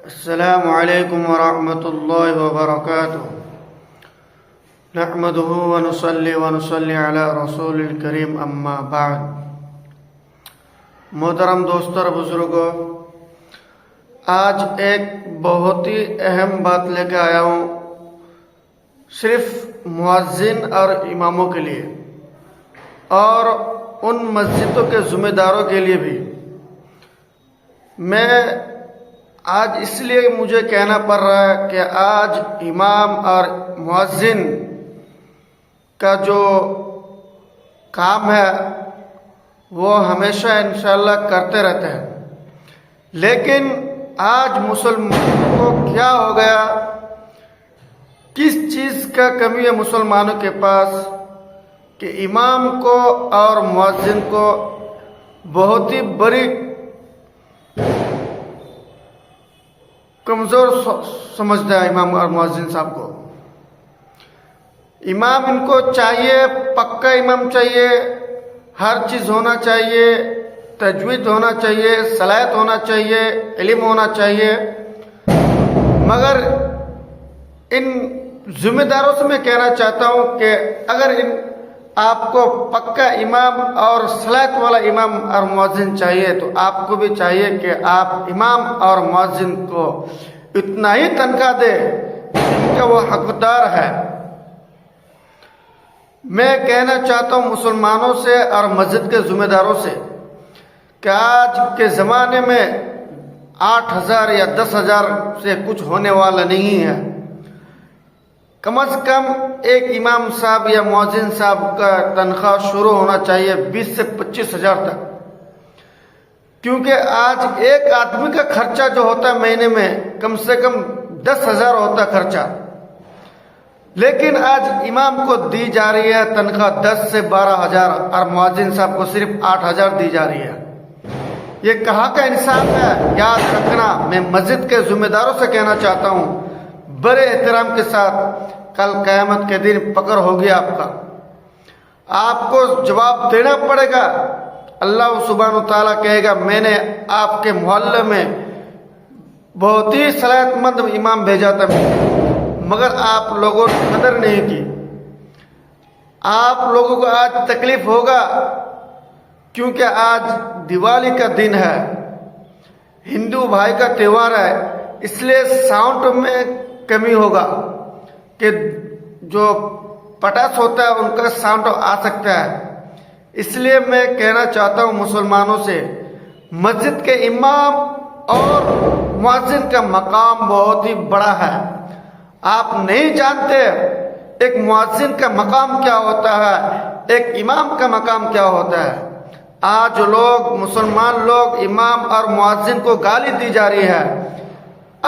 السلام علیکم ورحمۃ اللہ وبرکاتہ نحمده ونصلي علی رسول الکریم اما بعد۔ محترم دوستوں اور بزرگوں، آج ایک بہت ہی اہم بات لے کے آیا ہوں، صرف مؤذن اور اماموں کے لیے اور ان مسجدوں کے ذمہ داروں کے لیے بھی۔ میں آج اس لیے مجھے کہنا پڑ رہا ہے کہ آج امام اور مؤذن کا جو کام ہے وہ ہمیشہ انشاءاللہ کرتے رہتے ہیں، لیکن آج مسلمانوں کو کیا ہو گیا، کس چیز کا کمی ہے مسلمانوں کے پاس کہ امام کو اور مؤذن کو بہت ہی بڑی کمزور سمجھتا ہے امام اور مؤذن صاحب کو۔ امام ان کو چاہیے، پکا امام چاہیے، ہر چیز ہونا چاہیے، تجوید ہونا چاہیے، صلاحیت ہونا چاہیے، علم ہونا چاہیے، مگر ان ذمہ داروں سے میں کہنا چاہتا ہوں کہ اگر آپ کو پکا امام اور صلاحیت والا امام اور مؤذن چاہیے تو آپ کو بھی چاہیے کہ آپ امام اور مؤذن کو اتنا ہی تنخواہ دے کہ وہ حقدار ہے۔ میں کہنا چاہتا ہوں مسلمانوں سے اور مسجد کے ذمہ داروں سے کہ آج کے زمانے میں 8,000 یا 10,000 سے کچھ ہونے والا نہیں ہے۔ کم از کم ایک امام صاحب یا مؤذن صاحب کا تنخواہ شروع ہونا چاہیے 20 سے 25,000 تک، کیونکہ آج ایک آدمی کا خرچہ جو ہوتا ہے مہینے میں کم سے کم 10,000 ہوتا ہے خرچہ، لیکن آج امام کو دی جا رہی ہے تنخواہ 10 سے 12,000 اور مؤذن صاحب کو صرف 8,000 دی جا رہی ہے۔ یہ کہاں کا انصاف ہے؟ یاد رکھنا، میں مسجد کے ذمہ داروں سے کہنا چاہتا ہوں بڑے احترام کے ساتھ، کل قیامت کے دن پکڑ ہوگی آپ کا، آپ کو جواب دینا پڑے گا۔ اللہ سبحانہ و تعالیٰ کہے گا میں نے آپ کے محلے میں بہت ہی صلاحیت مند امام بھیجا تھا، مگر آپ لوگوں نے قدر نہیں کی۔ آپ لوگوں کو آج تکلیف ہوگا کیونکہ آج دیوالی کا دن ہے، ہندو بھائی کا تہوار ہے، اس لیے ساؤنڈ میں کمی ہوگا کہ جو پٹاس ہوتا ہے ان کا ساؤنڈ آ سکتا ہے۔ اس لیے میں کہنا چاہتا ہوں مسلمانوں سے، مسجد کے امام اور مؤذن کا مقام بہت ہی بڑا ہے۔ آپ نہیں جانتے ایک مؤذن کا مقام کیا ہوتا ہے، ایک امام کا مقام کیا ہوتا ہے۔ آج لوگ، مسلمان لوگ امام اور مؤذن کو گالی دی جا رہی ہے۔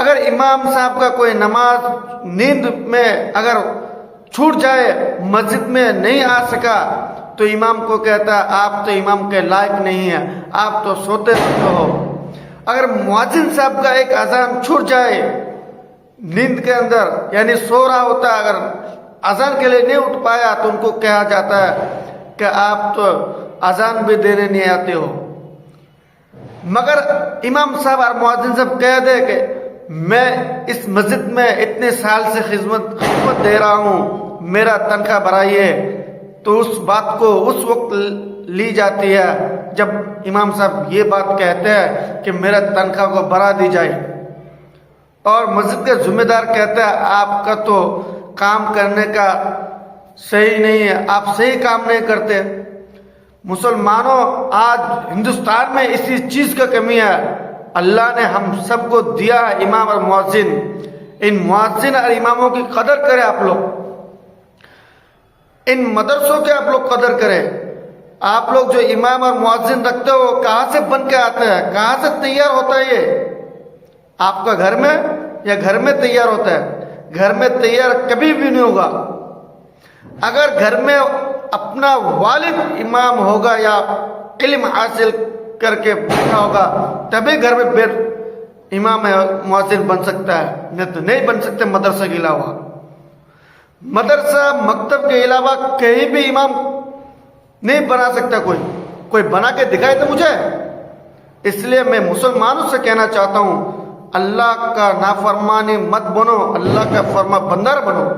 اگر امام صاحب کا کوئی نماز نیند میں اگر چھوٹ جائے، مسجد میں نہیں آ سکا، تو امام کو کہتا ہے آپ تو امام کے لائق نہیں ہیں، آپ تو سوتے ہو۔ اگر مؤذن صاحب کا ایک اذان چھوٹ جائے نیند کے اندر، یعنی سو رہا ہوتا ہے، اگر اذان کے لیے نہیں اٹھ پایا تو ان کو کہا جاتا ہے کہ آپ تو اذان بھی دینے نہیں آتے ہو۔ مگر امام صاحب اور مؤذن صاحب کہہ دے کہ میں اس مسجد میں اتنے سال سے خدمت دے رہا ہوں، میرا تنخواہ بڑھائیے، تو اس بات کو اس وقت لی جاتی ہے جب امام صاحب یہ بات کہتے ہیں کہ میرا تنخواہ کو بڑھا دی جائے، اور مسجد کے ذمہ دار کہتا ہے آپ کا تو کام کرنے کا صحیح نہیں ہے، آپ صحیح کام نہیں کرتے۔ مسلمانوں، آج ہندوستان میں اسی چیز کا کمی ہے۔ اللہ نے ہم سب کو دیا ہے امام اور مؤذن، ان مؤذن اور اماموں کی قدر کریں آپ لوگ، ان مدرسوں کے آپ لوگ قدر کریں۔ آپ لوگ جو امام اور مؤذن رکھتے ہو کہاں سے بن کے آتے ہیں، کہاں سے تیار ہوتا ہے؟ یہ آپ کا گھر میں یا گھر میں تیار ہوتا ہے؟ گھر میں تیار کبھی بھی نہیں ہوگا۔ اگر گھر میں اپنا والد امام ہوگا یا علم حاصل کر کے بیٹھا ہوگا تبھی گھر میں امام مؤذن بن سکتا ہے، نہیں تو نہیں بن سکتے۔ مدرسہ کے علاوہ، مدرسہ مکتب کے علاوہ کہیں بھی امام نہیں بنا سکتا کوئی بنا کے دکھائے تو مجھے۔ اس لیے میں مسلمانوں سے کہنا چاہتا ہوں اللہ کا نافرمانی مت بنو، اللہ کا فرما بردار بنو۔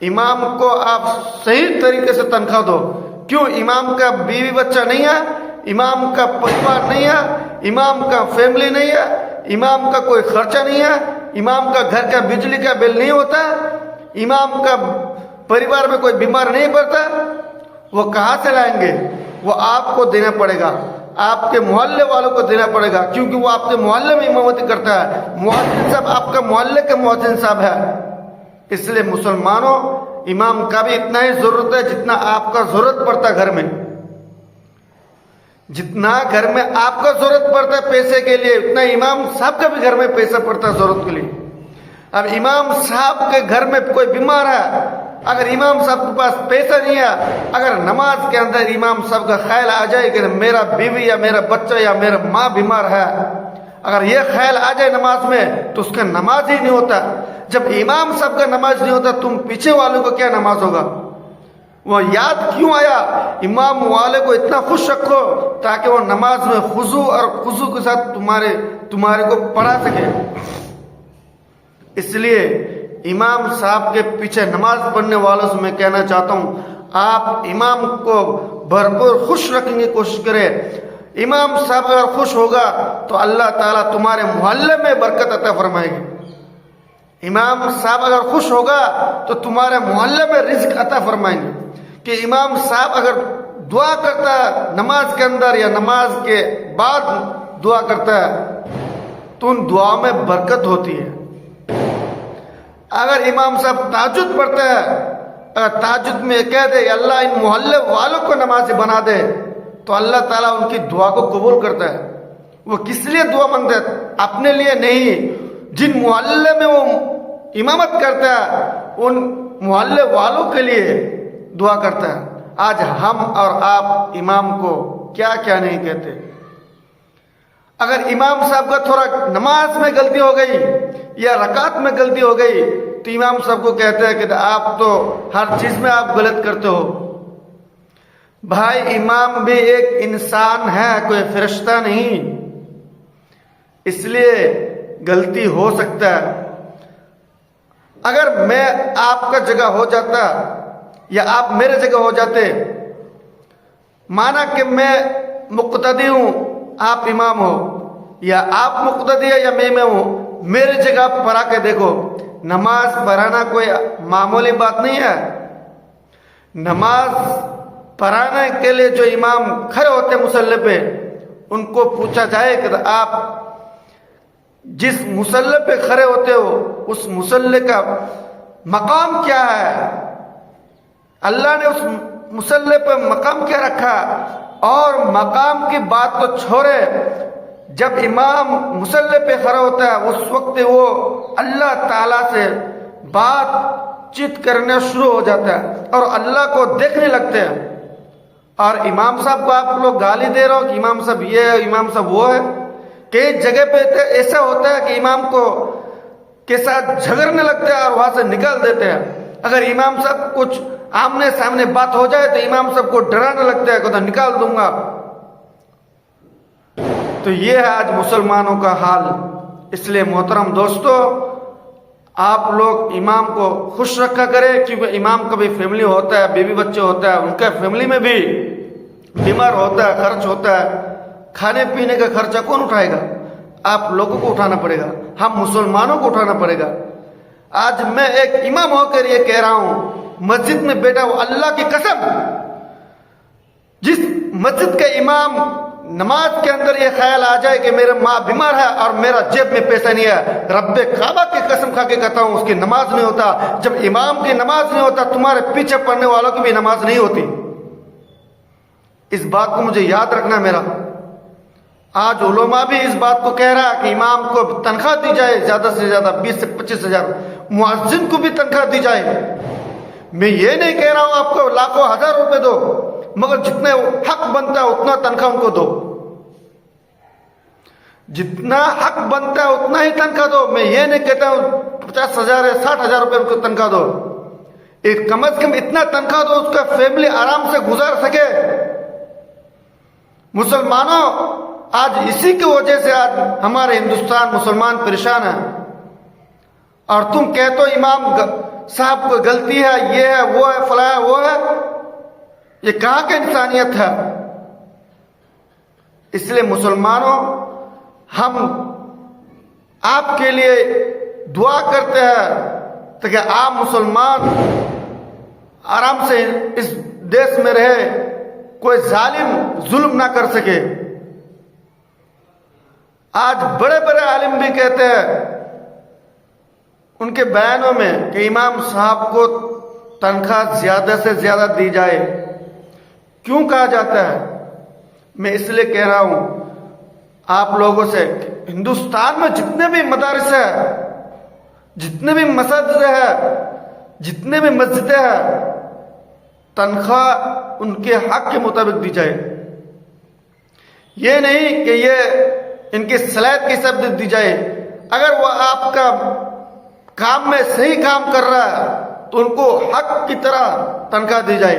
امام کو آپ صحیح طریقے سے تنخواہ دو۔ کیوں؟ امام کا بیوی بچہ نہیں ہے، امام کا پریوار نہیں ہے، امام کا فیملی نہیں ہے، امام کا کوئی خرچہ نہیں ہے، امام کا گھر کا بجلی کا بل نہیں ہوتا، امام کا پریوار میں کوئی بیمار نہیں پڑتا، وہ کہاں سے لائیں گے؟ وہ آپ کو دینا پڑے گا، آپ کے محلے والوں کو دینا پڑے گا، کیونکہ وہ آپ کے محلے میں امامتی کرتا ہے۔ مؤذن صاحب آپ کا محلے کا مؤذن صاحب ہے۔ اس لیے مسلمانوں، امام کا بھی اتنا ہی ضرورت ہے جتنا آپ کا ضرورت پڑتا ہے گھر میں۔ جتنا گھر میں آپ کا ضرورت پڑتا ہے پیسے کے لیے، اتنا امام صاحب کا بھی گھر میں پیسہ پڑتا ہے ضرورت کے لیے۔ اب امام صاحب کے گھر میں کوئی بیمار ہے، اگر امام صاحب کے پاس پیسہ نہیں ہے، اگر نماز کے اندر امام صاحب کا خیال آ جائے کہ میرا بیوی یا میرا بچہ یا میرا ماں بیمار ہے، اگر یہ خیال آ جائے نماز میں تو اس کا نماز ہی نہیں ہوتا۔ جب امام صاحب کا نماز نہیں ہوتا، تم پیچھے والوں کو کیا نماز ہوگا؟ وہ یاد کیوں آیا؟ امام والے کو اتنا خوش رکھو تاکہ وہ نماز میں خضوع کے ساتھ تمہارے کو پڑھا سکے۔ اس لیے امام صاحب کے پیچھے نماز پڑھنے والوں سے میں کہنا چاہتا ہوں، آپ امام کو بھرپور خوش رکھنے کی کوشش کریں۔ امام صاحب اگر خوش ہوگا تو اللہ تعالیٰ تمہارے محلے میں برکت عطا فرمائے گی۔ امام صاحب اگر خوش ہوگا تو تمہارے محلے میں رزق عطا فرمائیں گے۔ کہ امام صاحب اگر دعا کرتا ہے نماز کے اندر یا نماز کے بعد دعا کرتا ہے تو ان دعاؤں میں برکت ہوتی ہے۔ اگر امام صاحب تہجد پڑھتا ہے، اگر تہجد میں کہہ دے اللہ ان محلے والوں کو نمازی بنا دے، تو اللہ تعالیٰ ان کی دعا کو قبول کرتا ہے۔ وہ کس لیے دعا مانگتا ہے؟ اپنے لیے نہیں، جن محلے میں وہ امامت کرتا ہے ان محلے والوں کے لیے دعا کرتا ہے۔ آج ہم اور آپ امام کو کیا کیا نہیں کہتے۔ اگر امام صاحب کا تھوڑا نماز میں غلطی ہو گئی یا رکعت میں غلطی ہو گئی تو امام صاحب کو کہتے ہیں کہ آپ تو ہر چیز میں آپ غلط کرتے ہو۔ بھائی امام بھی ایک انسان ہے، کوئی فرشتہ نہیں، اس لیے غلطی ہو سکتا ہے۔ اگر میں آپ کا جگہ ہو جاتا یا آپ میرے جگہ ہو جاتے، مانا کہ میں مقتدی ہوں، آپ امام ہو، یا آپ مقتدی ہے یا میں امام ہوں، میرے جگہ پڑھا کے دیکھو۔ نماز پڑھانا کوئی معمولی بات نہیں ہے۔ نماز پڑھانے کے لیے جو امام کھڑے ہوتے ہیں مصلی پہ، ان کو پوچھا جائے کہ آپ جس مصلی پہ کھڑے ہوتے ہو اس مصلی کا مقام کیا ہے؟ اللہ نے اس مصلی پہ مقام کیا رکھا؟ اور مقام کی بات تو چھوڑے، جب امام مصلی پہ کھڑا ہوتا ہے اس وقت وہ اللہ تعالیٰ سے بات چیت کرنا شروع ہو جاتا ہے اور اللہ کو دیکھنے لگتے ہیں۔ اور امام صاحب کو آپ لوگ گالی دے رہے ہو کہ امام صاحب یہ ہے، امام صاحب وہ ہے۔ کئی جگہ پہ ایسا ہوتا ہے کہ امام کو کے ساتھ جھگڑنے لگتے ہیں اور وہاں سے نکال دیتے ہیں۔ اگر امام صاحب کچھ آمنے سامنے بات ہو جائے تو امام صاحب کو ڈرانے لگتے ہیں کہ تو نکال دوں گا۔ تو یہ ہے آج مسلمانوں کا حال۔ اس لیے محترم دوستو، آپ لوگ امام کو خوش رکھا کرے، کیونکہ امام کا بھی فیملی ہوتا ہے، بیوی بچے ہوتا ہے، ان کا فیملی میں بھی بیمار ہوتا ہے، خرچ ہوتا ہے۔ کھانے پینے کا خرچہ کون اٹھائے گا؟ آپ لوگوں کو اٹھانا پڑے گا، ہم مسلمانوں کو اٹھانا پڑے گا۔ آج میں ایک امام ہو کر یہ کہہ رہا ہوں، مسجد میں بیٹھا ہوں، اللہ کی قسم، جس مسجد کا امام نماز کے اندر یہ خیال آ جائے کہ میرا ماں بیمار ہے اور میرا جیب میں پیسہ نہیں ہے، رب کعبہ کی قسم کھا کے کہتا ہوں اس کی نماز نہیں ہوتا۔ جب امام کی نماز نہیں ہوتا، تمہارے پیچھے پڑنے والوں کی بھی نماز نہیں ہوتی۔ اس بات کو مجھے یاد رکھنا میرا۔ آج علماء بھی اس بات کو کہہ رہا ہے کہ امام کو تنخواہ دی جائے زیادہ سے زیادہ 20 سے 25 ہزار، مؤذن کو بھی تنخواہ دی جائے۔ میں یہ نہیں کہہ رہا ہوں آپ کو لاکھوں ہزار روپے دو، مگر جتنے حق بنتا ہے اتنا تنخواہ ان کو دو۔ جتنا حق بنتا ہے اتنا ہی تنخواہ دو۔ میں یہ نہیں کہتا ہوں 50,000 یا 60,000 روپے کو تنخواہ دو، ایک کم از کم اتنا تنخواہ دو اس کا فیملی آرام سے گزار سکے۔ مسلمانوں، آج اسی کی وجہ سے آج ہمارے ہندوستان مسلمان پریشان ہیں. اور تم کہتے ہو امام صاحب کو غلطی ہے، یہ ہے، وہ ہے، فلاں ہے، وہ ہے. یہ کہاں کا انسانیت ہے؟ اس لیے مسلمانوں، ہم آپ کے لیے دعا کرتے ہیں تاکہ آپ مسلمان آرام سے اس دیش میں رہے، کوئی ظالم ظلم نہ کر سکے. آج بڑے بڑے عالم بھی کہتے ہیں ان کے بیانوں میں کہ امام صاحب کو تنخواہ زیادہ سے زیادہ دی جائے. کیوں کہا جاتا ہے؟ میں اس لیے کہہ رہا ہوں آپ لوگوں سے، ہندوستان میں جتنے بھی مدارس ہیں، جتنے بھی مساجد ہیں، جتنے بھی مسجدیں ہیں، تنخواہ ان کے حق کے مطابق دی جائے. یہ نہیں کہ یہ ان کی صلاحیت کے حساب سے دی جائے. اگر وہ آپ کا کام میں صحیح کام کر رہا ہے تو ان کو حق کی طرح تنخواہ دی جائے.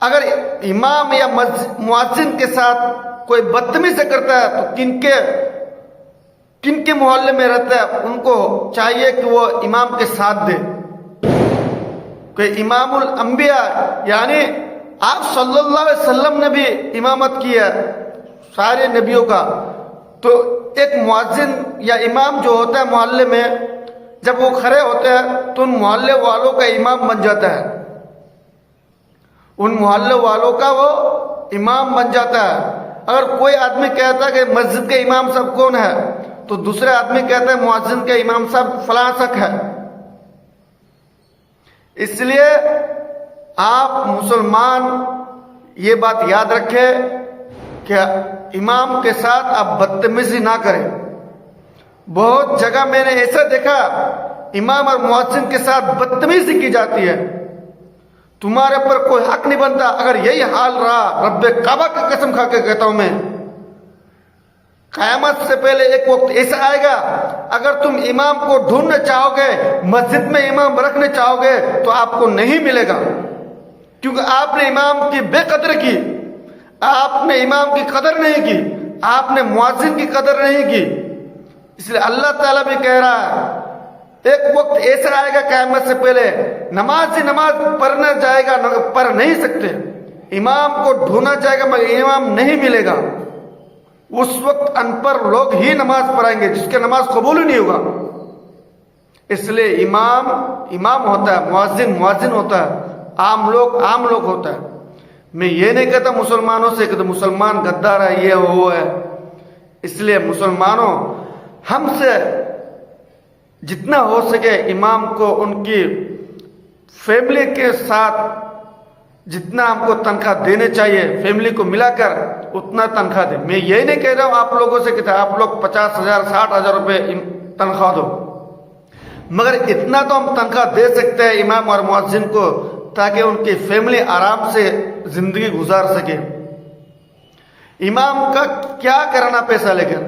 اگر امام یا مؤذن کے ساتھ کوئی بدتمیزی کرتا ہے تو کن کے محلے میں رہتا ہے ان کو چاہیے کہ وہ امام کے ساتھ دے. کہ امام الانبیاء یعنی آپ صلی اللہ علیہ وسلم نے بھی امامت کی ہے سارے نبیوں کا. تو ایک مؤذن یا امام جو ہوتا ہے محلے میں، جب وہ کھڑے ہوتے ہیں تو ان محلے والوں کا امام بن جاتا ہے. ان محلے والوں کا وہ امام بن جاتا ہے. اگر کوئی آدمی کہتا ہے کہ مسجد کے امام صاحب کون ہے تو دوسرے آدمی کہتا ہے مؤذن کے امام صاحب فلاں شخص ہے. اس لیے آپ مسلمان یہ بات یاد رکھیں کہ امام کے ساتھ آپ بدتمیزی نہ کریں. بہت جگہ میں نے ایسا دیکھا امام اور مؤذن کے ساتھ بدتمیزی کی جاتی ہے. تمہارے پر کوئی حق نہیں بنتا. اگر یہی حال رہا، رب کعبہ کی قسم کھا کے کہتا ہوں میں، قیامت سے پہلے ایک وقت ایسا آئے گا اگر تم امام کو ڈھونڈنا چاہو گے، مسجد میں امام رکھنے چاہو گے تو آپ کو نہیں ملے گا. کیونکہ آپ نے امام کی بے قدر کی، آپ نے امام کی قدر نہیں کی، آپ نے مؤذن کی قدر نہیں کی. اس لیے اللہ تعالیٰ بھی کہہ رہا ہے ایک وقت ایسا آئے گا قیامت سے پہلے نماز پڑھنا جائے گا، پڑھ نہیں سکتے. امام کو ڈھونڈنا جائے گا مگر امام نہیں ملے گا. اس وقت ان پڑھ لوگ ہی نماز پڑھائیں گے جس کے نماز قبول ہی نہیں ہوگا. اس لیے امام امام ہوتا ہے، مؤذن مؤذن ہوتا ہے، عام لوگ ہوتا ہے. میں یہ نہیں کہتا مسلمانوں سے کہ مسلمان غدار ہے، یہ وہ ہے. اس لیے مسلمانوں، ہم سے جتنا ہو سکے امام کو ان کی فیملی کے ساتھ جتنا ہم کو تنخواہ دینے چاہیے، فیملی کو ملا کر اتنا تنخواہ دیں. میں یہ نہیں کہہ رہا ہوں آپ لوگوں سے کہ آپ لوگ 50,000 60,000 روپے تنخواہ دو، مگر اتنا تو ہم تنخواہ دے سکتے ہیں امام اور مؤذن کو تاکہ ان کی فیملی آرام سے زندگی گزار سکے. امام کا کیا کرنا پیسہ لے کر؟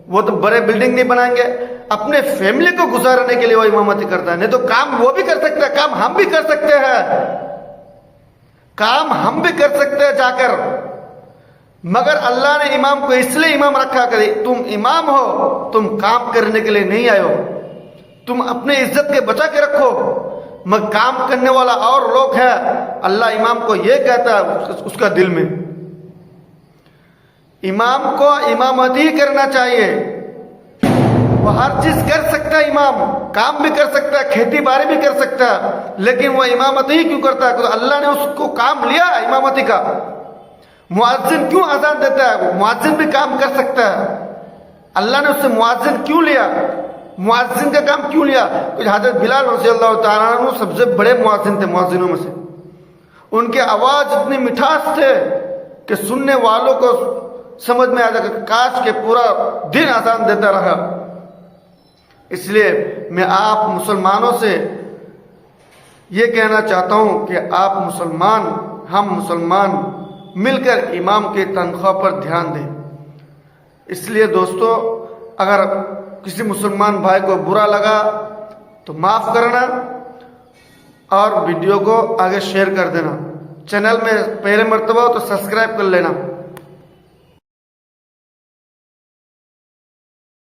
وہ تو بڑے بلڈنگ نہیں بنائیں گے. اپنے فیملی کو گزارنے کے لیے وہ امامتی کرتا ہے. نہیں تو کام وہ بھی کر سکتا ہے، کام ہم بھی کر سکتے ہیں، کام ہم بھی کر سکتے ہیں جا کر. مگر اللہ نے امام کو اس لیے امام رکھا کہ تم امام ہو، تم کام کرنے کے لیے نہیں آئے ہو، تم اپنے عزت کے بچا کے رکھو. مگر کام کرنے والا اور لوگ ہے. اللہ امام کو یہ کہتا ہے اس کا دل میں، امام کو امامتی کرنا چاہیے. وہ ہر چیز کر سکتا ہے، امام کام بھی کر سکتا ہے، کھیتی باڑی بھی کر سکتا ہے، لیکن وہ امامتی ہی کیوں کرتا ہے؟ اللہ نے اس کو کام لیا امامتی کا. مؤذن کیوں اذان دیتا ہے؟ مؤذن بھی کام کر سکتا ہے. اللہ نے اس سے مؤذن کیوں لیا؟ مؤذن کا کام کیوں لیا؟ کچھ حضرت بلال رضی اللہ تعالیٰ عنہ سب سے بڑے مؤذن تھے مؤذنوں میں سے. ان کے آواز اتنی مٹھاس تھے کہ سننے والوں کو سمجھ میں آ جائے کہ کاش کے پورا دن اذان دیتا رہا. اس لیے میں آپ مسلمانوں سے یہ کہنا چاہتا ہوں کہ آپ مسلمان، ہم مسلمان مل کر امام کی تنخواہ پر دھیان دیں. اس لیے دوستو، اگر کسی مسلمان بھائی کو برا لگا تو معاف کرنا اور ویڈیو کو آگے شیئر کر دینا. چینل میں پہلے مرتبہ ہو تو سبسکرائب کر لینا.